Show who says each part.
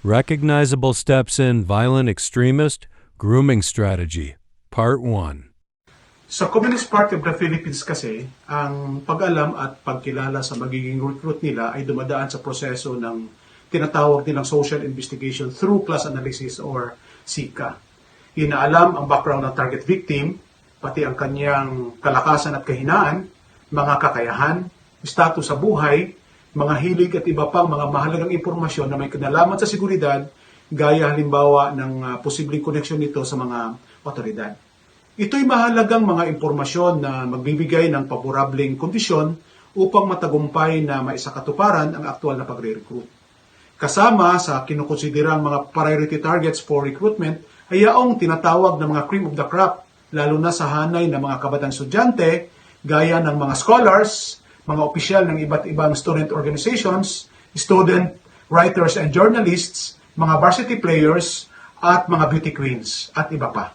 Speaker 1: Recognizable Steps in Violent Extremist Grooming Strategy, Part 1.
Speaker 2: Sa Communist Party of the Philippines kasi, ang pag-alam at pagkilala sa magiging recruit nila ay dumadaan sa proseso ng tinatawag nilang social investigation through class analysis or SICA. Inaalam ang background ng target victim, pati ang kanyang kalakasan at kahinaan, mga kakayahan, status sa buhay, mga hilig at iba pang mga mahalagang impormasyon na may kinalaman sa seguridad, gaya halimbawa ng posibleng koneksyon nito sa mga otoridad. Ito'y mahalagang mga impormasyon na magbibigay ng paborableng kondisyon upang matagumpay na maisakatuparan ang aktual na pagre-recruit. Kasama sa kinukonsiderang mga priority targets for recruitment ay yaong tinatawag na mga cream of the crop, lalo na sa hanay ng mga kabatang estudyante, gaya ng mga scholars, mga opisyal ng iba't ibang student organizations, student writers and journalists, mga varsity players, at mga beauty queens, at iba pa.